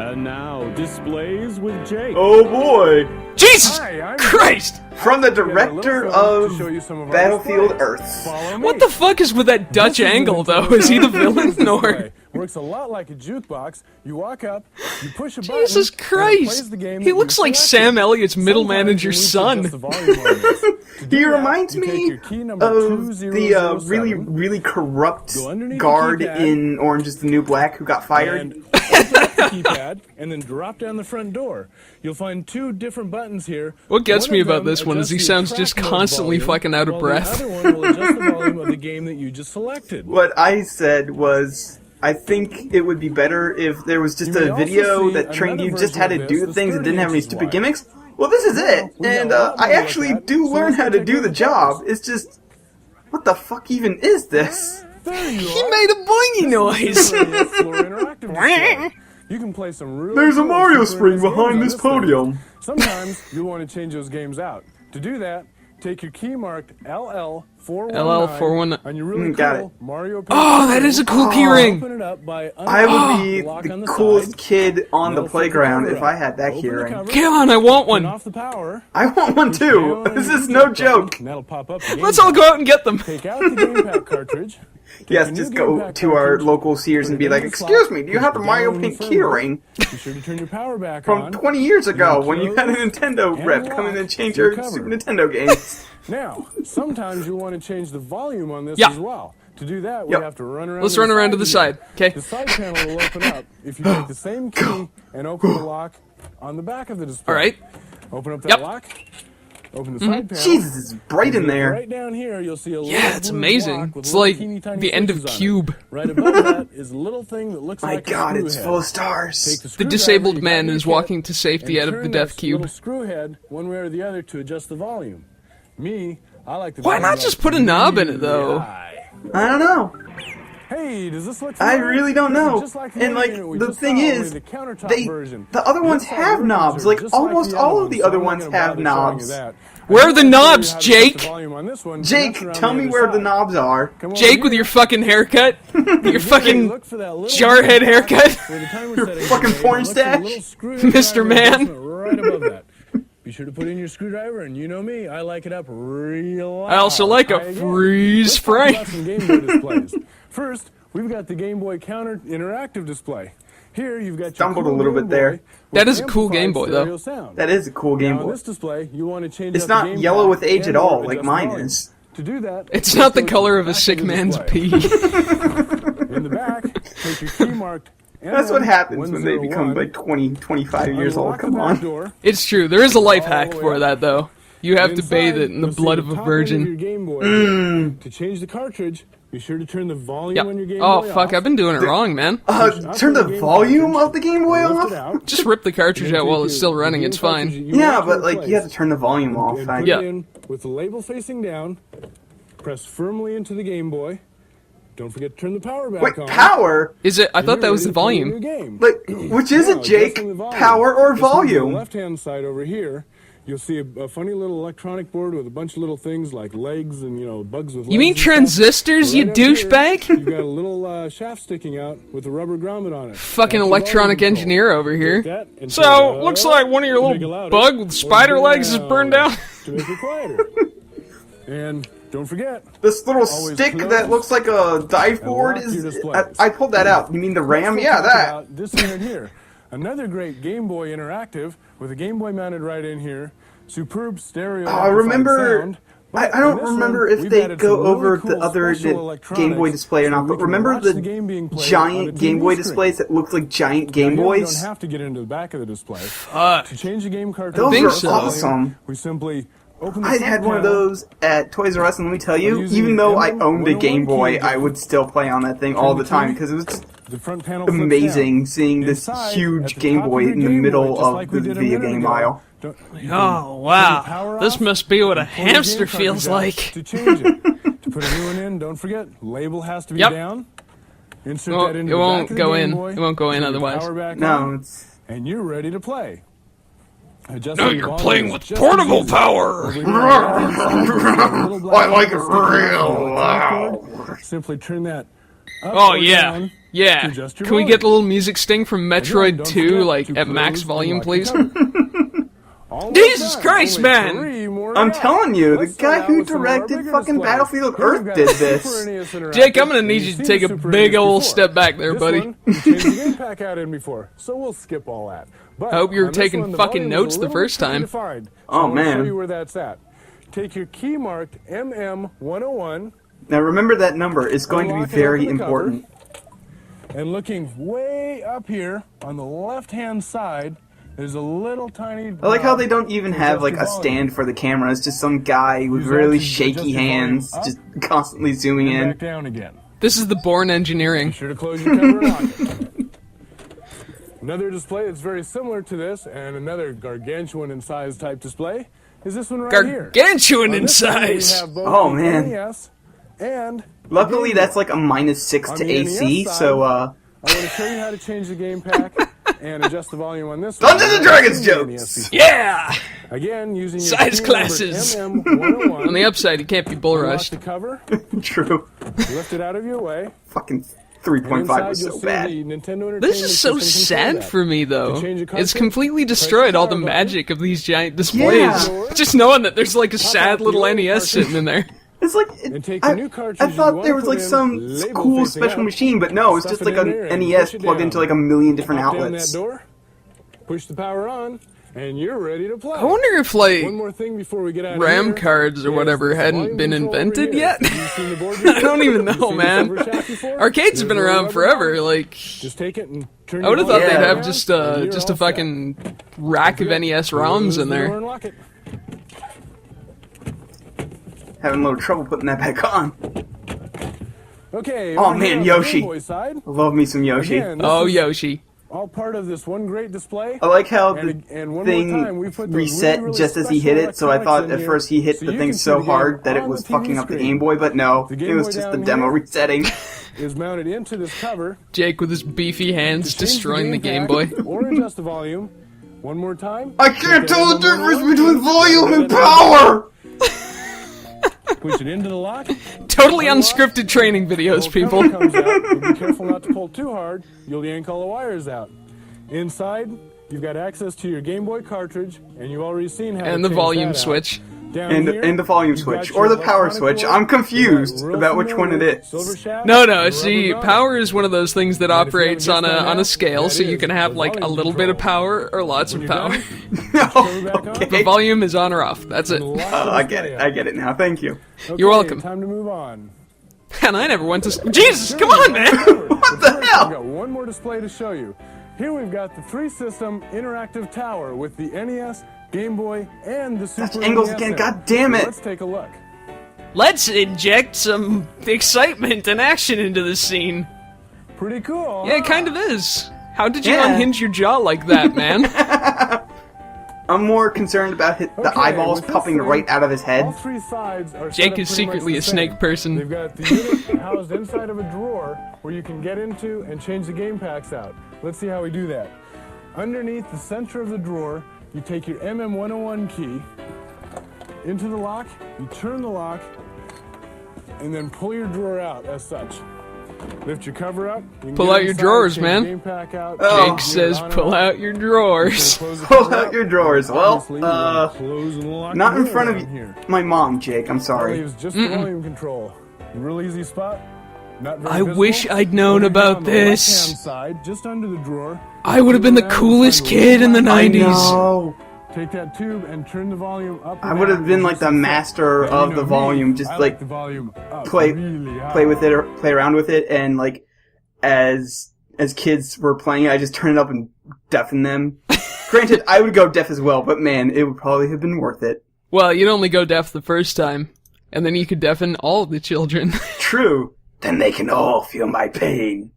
And now, displays with Jake. Oh boy! Jesus Christ! From the director of Battlefield Earth. What the fuck is with that Dutch angle, though? Is he the villain, or...? Works a lot like a jukebox. You walk up, you push a button. Jesus Christ! He looks like Sam Elliott's middle manager's son. He reminds me of the really corrupt guard in Orange is the New Black who got fired. Keypad and then drop down the front door. You'll find two different buttons here. What gets me about this one is he sounds just constantly fucking out of breath. The other one will adjust the volume of the game that you just selected. What I said was, I think it would be better if there was just a video that trained you just how to do the things and didn't have any stupid gimmicks. Well, this is it, and I actually do learn how to do the job. It's just, what the fuck even is this? He made a boingy noise. You can play some really There's a Mario spring behind this podium. Sometimes you'll want to change those games out. To do that, take your key marked LL419 LL419 on your really Got cool it. Mario. Oh, that is a cool key ring. I would be the coolest kid on the playground if I had that key ring. Come on, I want one. I want one too. This is no joke. Let's all go out and get them. Take out the game pack cartridge. Yes, just go to our local Sears and be like, "Excuse me, do you have the Mario Paint key ring?" Be sure to turn your power back From on. 20 years ago, when you had a Nintendo rep come in and change your Super Nintendo games. Now, sometimes you'll want to change the volume on this as well. To do that, we have to run around. Let's run around to the side. Okay. The side panel will open up if you take the same key and open the lock on the back of the display. All right. Open up that lock. Open the side panel. Jesus, it's bright in there. Right down here, you'll see a little it's amazing. It's like the end of Cube. Right above that is a little thing that looks like a My God, screw it's head. full of stars. The disabled man is walking to safety out of the death cube. Little screw head one way or the other to adjust the volume. I like to. Why not just put a knob in it, though? I don't know. Hey, does this look I really don't know. And like, the thing is, the other ones have knobs. Like, almost all of the other ones have knobs. Where are the knobs, Jake? Jake, tell me where the knobs are. Jake with your fucking haircut? Your fucking jarhead haircut? Your fucking porn stash? Mr. Man? Right above that. Be sure to put in your screwdriver, and you know me, I like it up real loud. I also like a freeze frame. Let's talk about some Game Boy displays. First, we've got the Game Boy Counter interactive display. Here, you've got your Stumbled a little bit there. That is a cool Game Boy, though. That is a cool Game Now, on Boy. this display, you want to change It's out the not game yellow pack with age at and all, or like adjust mine volume. is. To do that, It's not the color of a sick man's pee. In the back, take your key marked. That's what happens when they become like 20, 25 years old. Come on. It's true. There is a life hack for that, though. You have to bathe it in the blood of a virgin. To change the cartridge, be sure to turn the volume on your Game Boy Oh, fuck. off. I've been doing it wrong, man. Turn the volume of the Game Boy off? Just rip the cartridge out while it's still running. It's fine. Yeah, but like, you have to turn the volume off. Put it in with the label facing down. Press firmly into the Game Boy. Don't forget to turn the power back on. Wait, power? Is it? I thought that was the volume. Like, which is it, Jake? Power or volume? On the left-hand side over here, you'll see a funny little electronic board with a bunch of little things like legs and, bugs with legs. You mean transistors, you douchebag? You've got a little shaft sticking out with a rubber grommet on it. Fucking electronic engineer over here. So, looks like one of your little bug with spider legs is burned out. To make it quieter. And don't forget, this little stick that looks like a dive board is... I pulled that out. You mean the RAM? Yeah, that. This unit here. Another great Game Boy Interactive with a Game Boy mounted right in here. Superb stereo. I remember... I don't remember if they go over the other Game Boy display or not, but remember the giant Game Boy displays that look like giant Game Boys? You don't have to get into the back of the display. Fuck. To change the game cartridge, Those are awesome. we simply open the I had one of those at Toys R Us, and let me tell you, even though I owned a Game Boy, I would still play on that thing all the time, because it was just amazing seeing this huge Game Boy in the middle of the video game aisle. Oh, wow. This must be what a hamster feels like. To change it. To put a new one in, don't forget, label has to be down. Insert that into it the won't back of the go Game in. Boy, It won't go in turn the otherwise. power back No, on, it's... and you're ready to play. No, you're playing with portable power. I like it real loud. Simply turn that up Oh, or yeah. down Yeah. adjust your Can we volume. get the little music sting from Metroid Don't 2, forget like, to at max close volume, and lock please? the cover. Almost Jesus done. Christ, Only man. 3 more I'm to go. telling you, the Let's start guy out who with some of our directed bigger fucking displays. Battlefield Here we've Earth got did the Super this. NES Interactive, Jake, I'm gonna and need you've you to seen take the a Super big NES old before. step back there, This buddy. one, you changed the game pack out in before, so we'll skip all that. But I hope you were on this taking one, the fucking volume is notes a the little first bit tricky time. to find, so Oh, I want to show man. you where that's at. Take your key marked MM101 Now remember that number is going to be Unlock it, very open the cover. important. and looking way up here on the left-hand side, there's a little tiny. I like how they don't even have like a stand for the camera. It's just some guy with Use that really to shaky adjust your volume hands, up just constantly zooming and in. back down again. This is the Born Engineering. Be sure to close your cover and lock it. Another display that's very similar to this, and another gargantuan in size type display, is this one right here. Gargantuan On in this one, we size! have both Oh, the man. NES and Luckily, the Game that's Boy. like a -6 On to the AC, NES so I want to show you how to change the game pack and adjust the volume on this Dungeons one. and Dragons I've seen the jokes. NES before. Yeah! Again, using your Size key classes. numbered MM101. On the upside, you can't be bull unlock rushed. the cover, true. lift it out of your way. Fucking And 3.5 inside was you'll so see bad. the Nintendo Entertainment This is so System sad control for me, though. To change a It's cartridge, completely press destroyed the all the power button. magic of these giant displays. Yeah. Just knowing that there's like a sad out the little old NES cartridge. sitting in there. It's like And take the new I cartridge you thought wanna there was put like in, some label cool facing special out, machine, but no, it's stuff just it like in a there and NES push it plugged down. into like a million different Pop down outlets. that door, push the power on, and you're ready to play. I wonder if, One like, more thing before we get out of RAM here cards or is whatever the hadn't volume been control over invented here. yet. Have you seen the board I don't before? even Have you know, seen man. this silver shaft before? Arcades There's have been a around rubber forever. ball. Like, Just take it and turn I would have your thought they'd volume have down, just and you're just a all set. fucking rack of Good. NES Close ROMs the in door there. and lock it. Having a little trouble putting that back on. Okay. Oh, over man, here on the Yoshi. Game Boy side, Love me some Yoshi. again, this Oh, is Yoshi. all part of this one great display. I like how the And one more thing time, we put those reset really, really just as he hit special it, so I thought electronics at in first here he hit so the you thing can see so the game hard that it on was the TV fucking up the screen. Game Boy, but no, The it Game was Boy just the down demo here resetting. is mounted into this cover. Jake with his beefy hands To change destroying the Game Boy. pack or adjust the volume. One more time. I can't Take tell the that difference M101, between volume and put it power! Push it into the lock. Totally Unlock. unscripted training videos, Little people. cover comes out. But be careful not to pull too hard. You'll yank all the wires out. Inside, you've got access to your Game Boy cartridge, and you've already seen how to And the change volume that out. switch. Down And, here, and the volume you've got switch, your or the power electronic switch. cord. I'm You've got confused real about which one it familiar is. silver shaft No, and a no. rubber See, grommet. power is one of those things that And if you operates haven't on guessed a by on now, a scale, that so you is can have the like a volume little bit of control. power or lots When of you're power. done, No, cover back on. The okay. volume is on or off. That's it. and lock Oh, the I get display it. up. I get it now. Thank you. You're Okay, welcome. Time to move on. And I never went to. Jesus, come on, man. What the hell? We've got one more display to show you. Here we've got the 3-system interactive tower with the NES, Game Boy, and the Super angles NES again, in it. god damn it. Let's take a look. Let's inject some excitement and action into this scene. Pretty cool. Yeah, it kind of is. How did you Yeah. unhinge your jaw like that, man? I'm more concerned about the Okay, eyeballs with this popping thing, right out of his All head. 3 sides are set Jake up is pretty much secretly the a same. snake person. They've got the unit housed inside of a drawer where you can get into and change the game packs out. Let's see how we do that. Underneath the center of the drawer, you take your MM101 key into the lock, you turn the lock, and then pull your drawer out as such. Lift your cover up. You can Pull get out your inside, drawers, change man. the game pack out, Oh. Jake says, pull out your drawers. Pull out your drawers. Well, Obviously, you wanna close and lock not the in door front of down here. my mom, Jake. I'm That sorry. leaves just the volume control. Real easy spot. Not very I visible. wish I'd known Over here about on the this. left-hand side, just under the drawer. I would have been the coolest kid in the I 90s. know. Take that tube and turn the volume up. I would have been like the master of the volume, just like the volume up play really high. play with it or play around with it, and like as kids were playing it, I just turn it up and deafen them. Granted, I would go deaf as well, but man, it would probably have been worth it. Well, you'd only go deaf the first time, and then you could deafen all of the children. True. Then they can all feel my pain.